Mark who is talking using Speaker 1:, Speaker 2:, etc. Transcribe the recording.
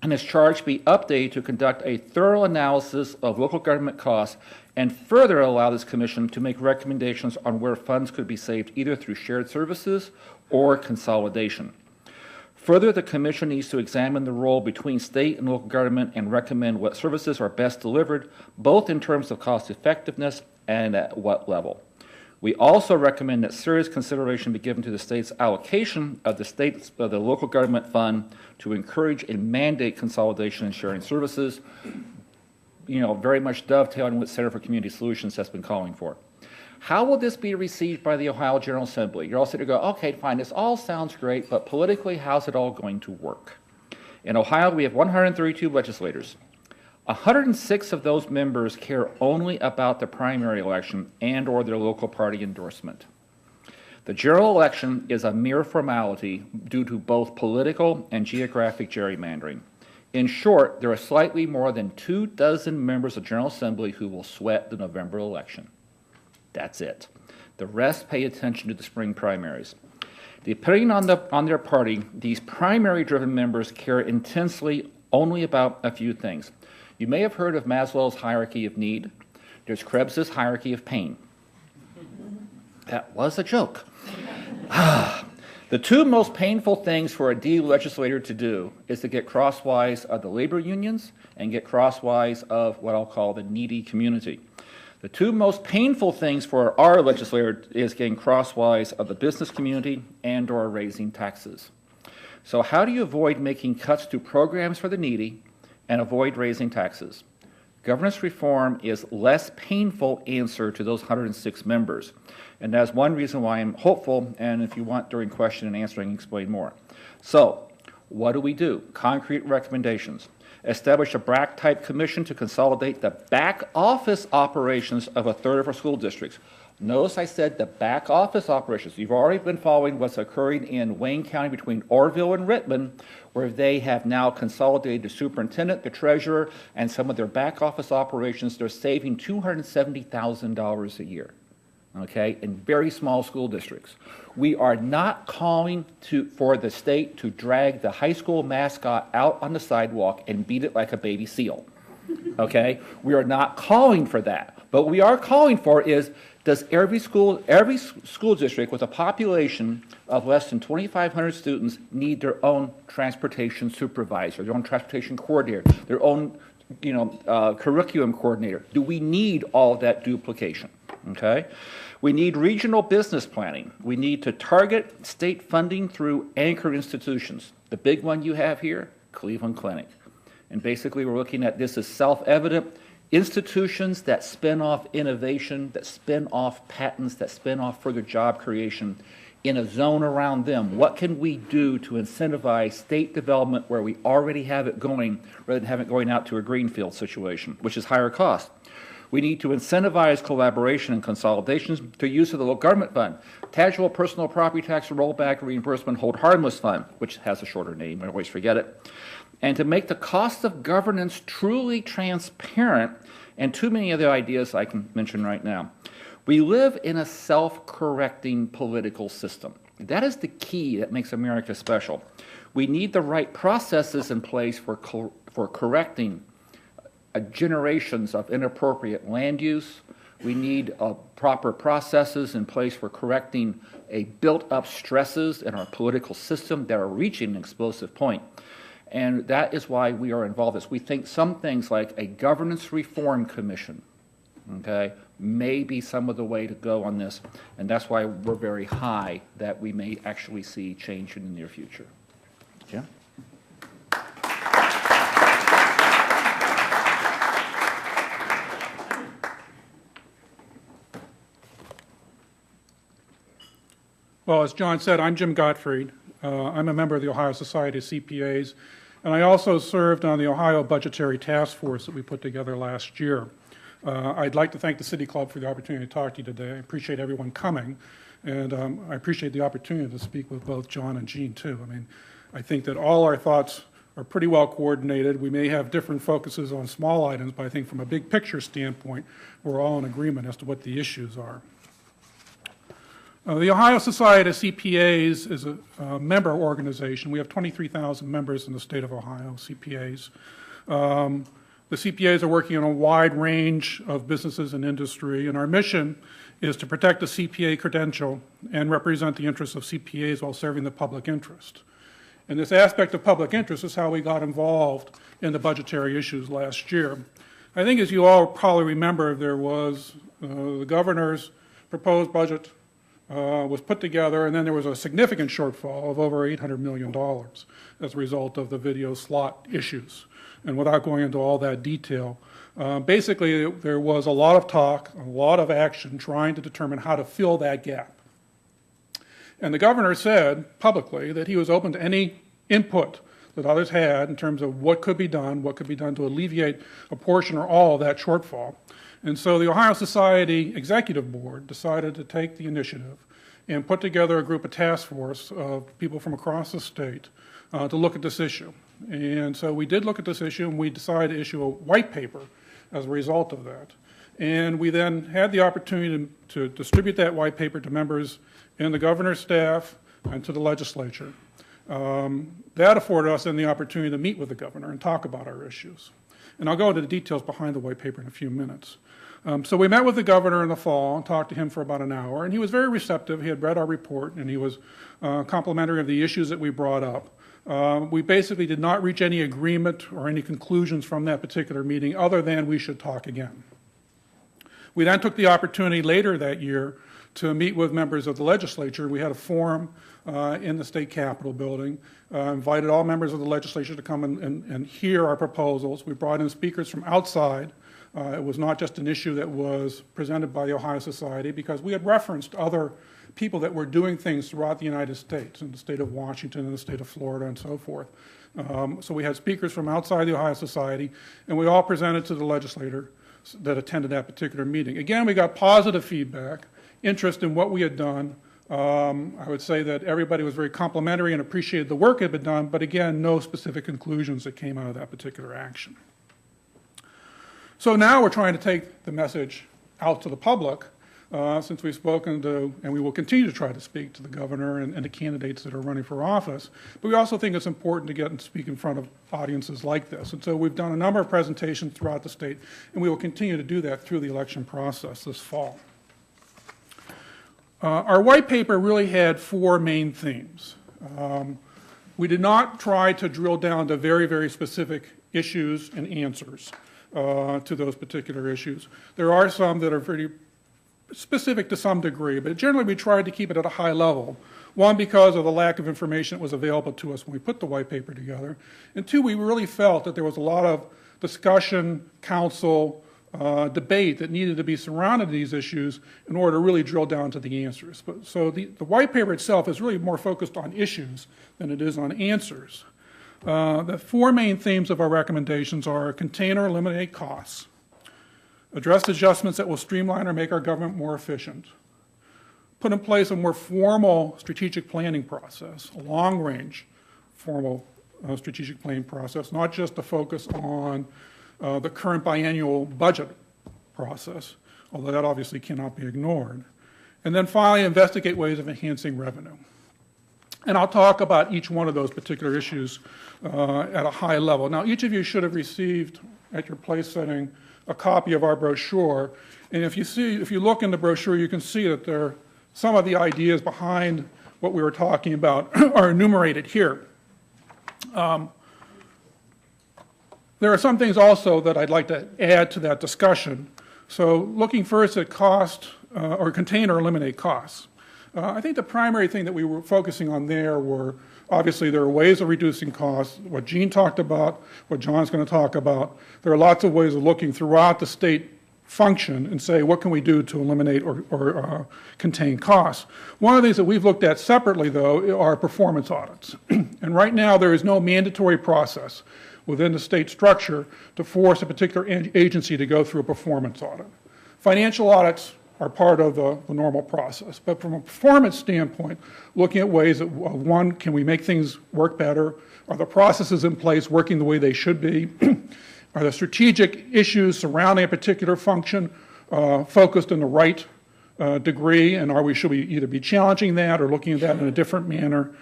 Speaker 1: and is charged to be updated to conduct a thorough analysis of local government costs and further allow this commission to make recommendations on where funds could be saved either through shared services or consolidation. Further, the commission needs to examine the role between state and local government and recommend what services are best delivered, both in terms of cost effectiveness and at what level. We also recommend that serious consideration be given to the state's allocation of the local government fund to encourage and mandate consolidation and sharing services, very much dovetailing what Center for Community Solutions has been calling for. How will this be received by the Ohio General Assembly? You're all sitting there go, okay, fine, this all sounds great, but politically, how's it all going to work? In Ohio, we have 132 legislators. 106 of those members care only about the primary election and or their local party endorsement. The general election is a mere formality due to both political and geographic gerrymandering. In short, there are slightly more than 24 members of the General Assembly who will sweat the November election. That's it. The rest pay attention to the spring primaries. Depending on their party, these primary-driven members care intensely only about a few things. You may have heard of Maslow's hierarchy of need. There's Krebs's hierarchy of pain. That was a joke. The two most painful things for a D legislator to do is to get crosswise of the labor unions and get crosswise of what I'll call the needy community. The two most painful things for our legislator is getting crosswise of the business community and or raising taxes. So how do you avoid making cuts to programs for the needy and avoid raising taxes? Governance reform is less painful answer to those 106 members. And that's one reason why I'm hopeful, and if you want during question and answer, I can explain more. So, what do? Concrete recommendations. Establish a BRAC-type commission to consolidate the back office operations of a third of our school districts. Notice I said the back office operations. You've already been following what's occurring in Wayne County between Orrville and Rittman, where they have now consolidated the superintendent, the treasurer, and some of their back office operations. They're saving $270,000 a year, okay, in very small school districts. We are not calling for the state to drag the high school mascot out on the sidewalk and beat it like a baby seal, okay? We are not calling for that. But what we are calling for is, does every school district with a population of less than 2,500 students need their own transportation supervisor, their own transportation coordinator, their own curriculum coordinator? Do we need all that duplication? Okay? We need regional business planning. We need to target state funding through anchor institutions. The big one you have here, Cleveland Clinic. And basically we're looking at this as self-evident. Institutions that spin off innovation, that spin off patents, that spin off further job creation in a zone around them. What can we do to incentivize state development where we already have it going rather than have it going out to a greenfield situation, which is higher cost? We need to incentivize collaboration and consolidations through use of the local government fund, tangible personal property tax rollback reimbursement hold harmless fund, which has a shorter name, I always forget it, and to make the cost of governance truly transparent, and too many other ideas I can mention right now. We live in a self-correcting political system. That is the key that makes America special. We need the right processes in place for correcting generations of inappropriate land use. We need proper processes in place for correcting built-up stresses in our political system that are reaching an explosive point. And that is why we are involved in this. We think some things like a governance reform commission, okay, may be some of the way to go on this. And that's why we're very high that we may actually see change in the near future. Yeah?
Speaker 2: Well, as John said, I'm Jim Gottfried. I'm a member of the Ohio Society of CPAs, and I also served on the Ohio Budgetary Task Force that we put together last year. I'd like to thank the City Club for the opportunity to talk to you today. I appreciate everyone coming, and I appreciate the opportunity to speak with both John and Jean, too. I mean, I think that all our thoughts are pretty well coordinated. We may have different focuses on small items, but I think from a big picture standpoint, we're all in agreement as to what the issues are. The Ohio Society of CPAs is a member organization. We have 23,000 members in the state of Ohio, CPAs. The CPAs are working on a wide range of businesses and industry, and our mission is to protect the CPA credential and represent the interests of CPAs while serving the public interest. And this aspect of public interest is how we got involved in the budgetary issues last year. I think, as you all probably remember, there was the governor's proposed budget was put together, and then there was a significant shortfall of over $800 million as a result of the video slot issues. And without going into all that detail, basically there was a lot of talk, a lot of action trying to determine how to fill that gap. And the governor said publicly that he was open to any input that others had in terms of what could be done to alleviate a portion or all of that shortfall. And so the Ohio Society Executive Board decided to take the initiative and put together a group of task force of people from across the state to look at this issue. And so we did look at this issue, and we decided to issue a white paper as a result of that. And we then had the opportunity to distribute that white paper to members in the governor's staff and to the legislature. That afforded us then the opportunity to meet with the governor and talk about our issues. And I'll go into the details behind the white paper in a few minutes. So we met with the governor in the fall and talked to him for about an hour, and he was very receptive. He had read our report, and he was complimentary of the issues that we brought up. We basically did not reach any agreement or any conclusions from that particular meeting other than we should talk again. We then took the opportunity later that year to meet with members of the legislature. We had a forum in the state capitol building, invited all members of the legislature to come and hear our proposals. We brought in speakers from outside. It was not just an issue that was presented by the Ohio Society, because we had referenced other people that were doing things throughout the United States, in the state of Washington, and the state of Florida, and so forth. So we had speakers from outside the Ohio Society, and we all presented to the legislator that attended that particular meeting. Again, we got positive feedback, interest in what we had done. I would say that everybody was very complimentary and appreciated the work that had been done, but again, no specific conclusions that came out of that particular action. So now we're trying to take the message out to the public, since we've spoken to, and we will continue to try to speak to the governor and the candidates that are running for office. But we also think it's important to get and speak in front of audiences like this. And so we've done a number of presentations throughout the state, and we will continue to do that through the election process this fall. Our white paper really had four main themes. We did not try to drill down to very, very specific issues and answers to those particular issues. There are some that are pretty specific to some degree, but generally we tried to keep it at a high level. One, because of the lack of information that was available to us when we put the white paper together. And two, we really felt that there was a lot of discussion, counsel, debate that needed to be surrounded these issues in order to really drill down to the answers. So the white paper itself is really more focused on issues than it is on answers. The four main themes of our recommendations are contain or eliminate costs, address adjustments that will streamline or make our government more efficient, put in place a more formal strategic planning process, a long-range formal strategic planning process, not just to focus on the current biennial budget process, although that obviously cannot be ignored. And then finally, investigate ways of enhancing revenue. And I'll talk about each one of those particular issues at a high level. Now, each of you should have received at your place setting a copy of our brochure. And if you look in the brochure, you can see that some of the ideas behind what we were talking about are enumerated here. There are some things also that I'd like to add to that discussion. So looking first at cost, or contain or eliminate costs. I think the primary thing that we were focusing on there were, obviously there are ways of reducing costs, what Gene talked about, what John's going to talk about. There are lots of ways of looking throughout the state function and say, what can we do to eliminate or contain costs? One of the things that we've looked at separately, though, are performance audits. And right now there is no mandatory process within the state structure to force a particular agency to go through a performance audit. Financial audits are part of the normal process. But from a performance standpoint, looking at ways of, one, can we make things work better? Are the processes in place working the way they should be? Are the strategic issues surrounding a particular function focused in the right degree, and should we either be challenging that or looking at that in a different manner?